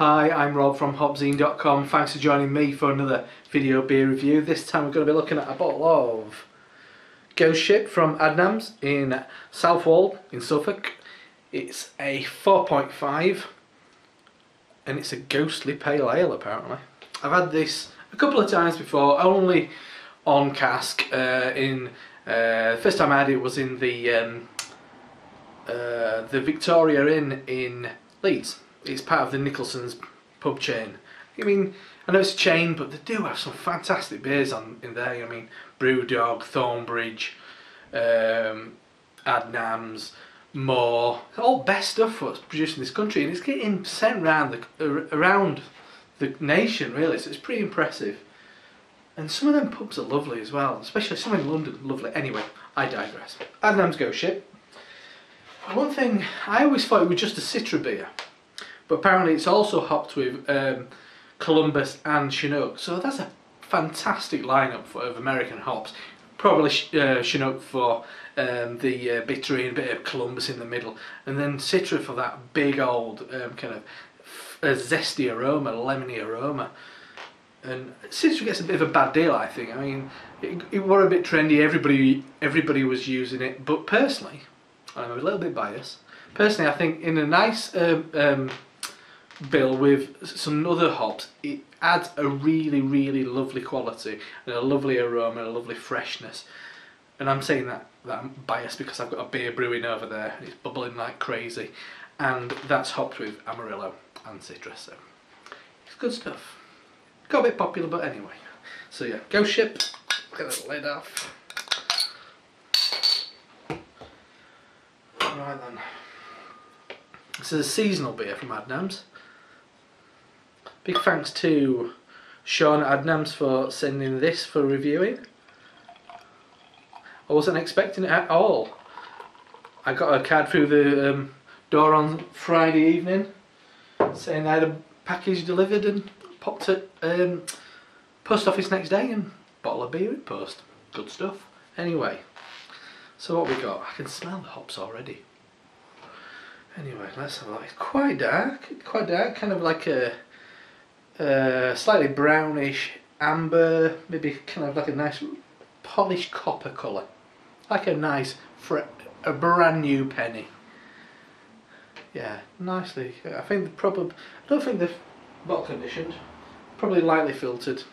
Hi, I'm Rob from HopZine.com. Thanks for joining me for another video beer review. This time we're going to be looking at a bottle of Ghost Ship from Adnams in Southwold in Suffolk. It's a 4.5 and it's a ghostly pale ale apparently. I've had this a couple of times before, only on cask. First time I had it was in the Victoria Inn in Leeds. It's part of the Nicholson's pub chain. I mean, I know it's a chain, but they do have some fantastic beers in there. I mean, Brewdog, Thornbridge, Adnams, Moore, all best stuff what's produced in this country, and it's getting sent around the nation really. So it's pretty impressive. And some of them pubs are lovely as well, especially some in London, lovely. Anyway, I digress. Adnams Ghost Ship. One thing, I always thought it was just a Citra beer, but apparently it's also hopped with Columbus and Chinook, so that's a fantastic lineup of American hops. Probably Chinook for the bittery and a bit of Columbus in the middle, and then Citra for that big old kind of zesty aroma, lemony aroma. And Citra gets a bit of a bad deal, I think. I mean, it was a bit trendy, everybody was using it, but personally, I'm a little bit biased. Personally, I think in a nice bill with some other hops, it adds a really, really lovely quality and a lovely aroma and a lovely freshness. And I'm saying that I'm biased because I've got a beer brewing over there and it's bubbling like crazy, and that's hopped with Amarillo and Citrus, so it's good stuff. Got a bit popular, but anyway. So yeah, Ghost Ship, get the lid off. Right then. This is a seasonal beer from Adnams. Big thanks to Sean Adnams for sending this for reviewing. I wasn't expecting it at all. I got a card through the door on Friday evening saying I had a package delivered and popped at post office next day and bottle of beer in post. Good stuff. Anyway, so what we got? I can smell the hops already. Anyway, let's have a look. It's quite dark, kind of like a slightly brownish amber, maybe kind of like a nice polished copper colour, like a nice a brand new penny. Yeah, nicely. I think I don't think they're bottle conditioned. Probably lightly filtered.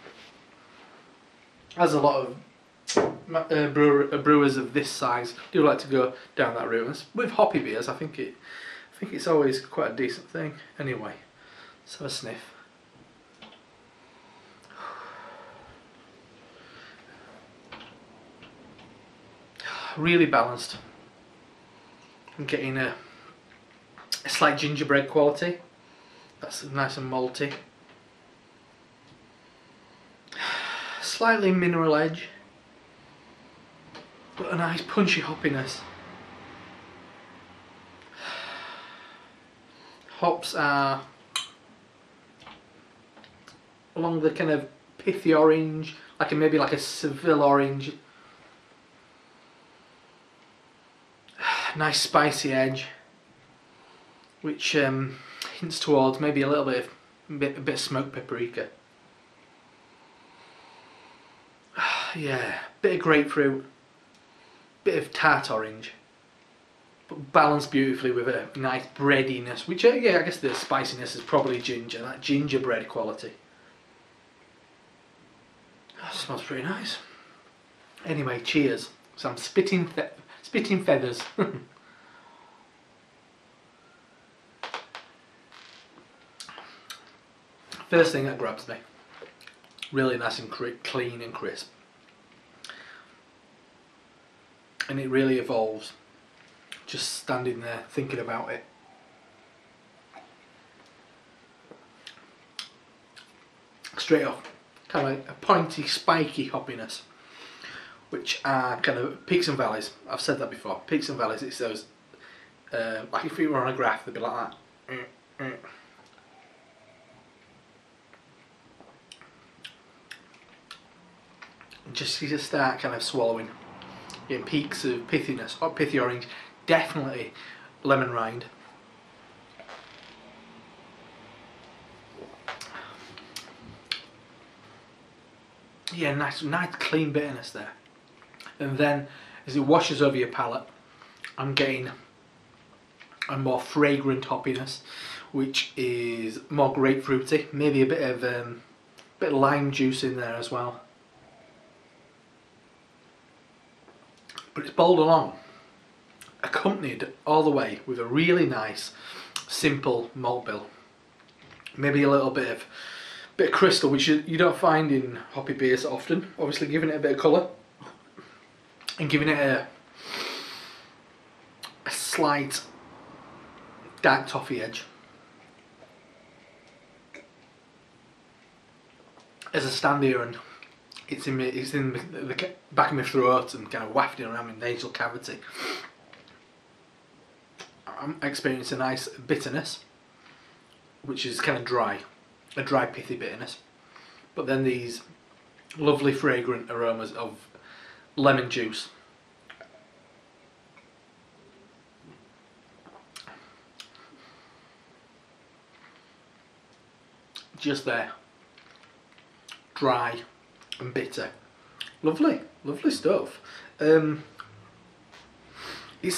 As a lot of brewers of this size do like to go down that route. And with hoppy beers, I think it's always quite a decent thing. Anyway, let's have a sniff. Really balanced. I'm getting a slight gingerbread quality. That's nice and malty. Slightly mineral edge, but a nice punchy hoppiness. Hops are along the kind of pithy orange, maybe like a Seville orange. Nice spicy edge, which hints towards maybe a little bit of smoked paprika. Yeah, bit of grapefruit, bit of tart orange, but balanced beautifully with a nice breadiness, which yeah, I guess the spiciness is probably ginger, that gingerbread quality. That smells pretty nice. Anyway, cheers. So I'm spitting feathers. First thing that grabs me, really nice and clean and crisp. And it really evolves just standing there thinking about it. Straight off, kind of like a pointy, spiky hoppiness, which are kind of peaks and valleys. I've said that before. Peaks and valleys, it's those, like if you were on a graph, they'd be like that. Just you just start kind of swallowing. Getting peaks of pithiness, or pithy orange, definitely lemon rind. yeah, nice clean bitterness there. And then as it washes over your palate, I'm getting a more fragrant hoppiness, which is more grapefruity, maybe a bit of lime juice in there as well. But it's bowled along, accompanied all the way with a really nice, simple malt bill. Maybe a little bit of crystal, which you don't find in hoppy beers often. Obviously, giving it a bit of colour and giving it a slight dark toffee edge. As I stand here and it's in the back of my throat and kind of wafting around my nasal cavity, I'm experiencing a nice bitterness, which is kind of dry, a dry pithy bitterness. But then these lovely fragrant aromas of lemon juice. Just there. Dry and bitter. Lovely, lovely stuff. It's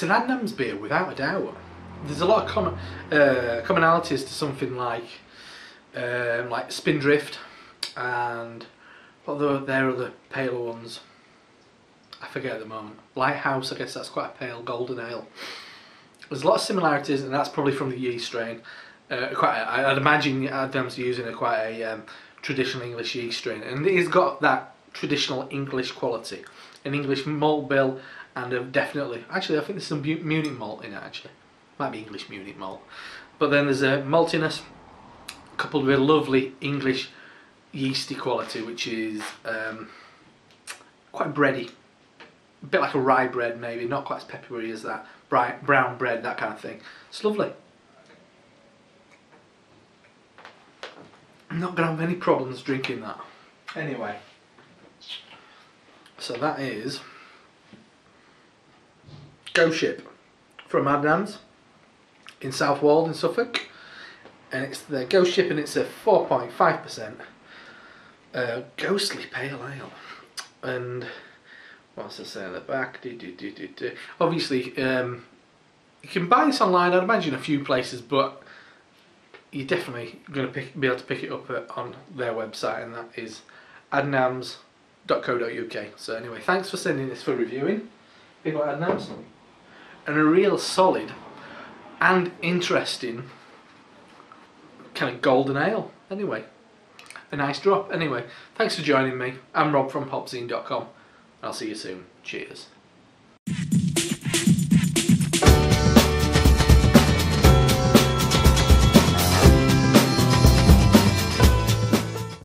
an Adnams beer without a doubt. There's a lot of commonalities to something like Spindrift and what are their other paler ones? I forget at the moment. Lighthouse, I guess that's quite a pale golden ale. There's a lot of similarities, and that's probably from the yeast strain. I'd imagine Adnams are using quite a traditional English yeast strain, and it's got that traditional English quality, an English malt bill, and definitely, actually, I think there's some Munich malt in it. Actually, might be English Munich malt, but then there's a maltiness coupled with a lovely English yeasty quality, which is quite bready, a bit like a rye bread, maybe not quite as peppery as that brown bread, that kind of thing. It's lovely. I'm not going to have any problems drinking that. Anyway, so that is Go Ship from Adnams in Southwold in Suffolk, and it's the Go Ship, and it's a 4.5% ghostly pale ale. And what's it say at the back? Obviously, you can buy this online. I'd imagine a few places, but you're definitely going to be able to pick it up on their website, and that is adnams.co.uk. So anyway, thanks for sending this for reviewing. Big up Adnams. And a real solid and interesting kind of golden ale. Anyway, a nice drop. Anyway, thanks for joining me. I'm Rob from HopZine.com. I'll see you soon. Cheers.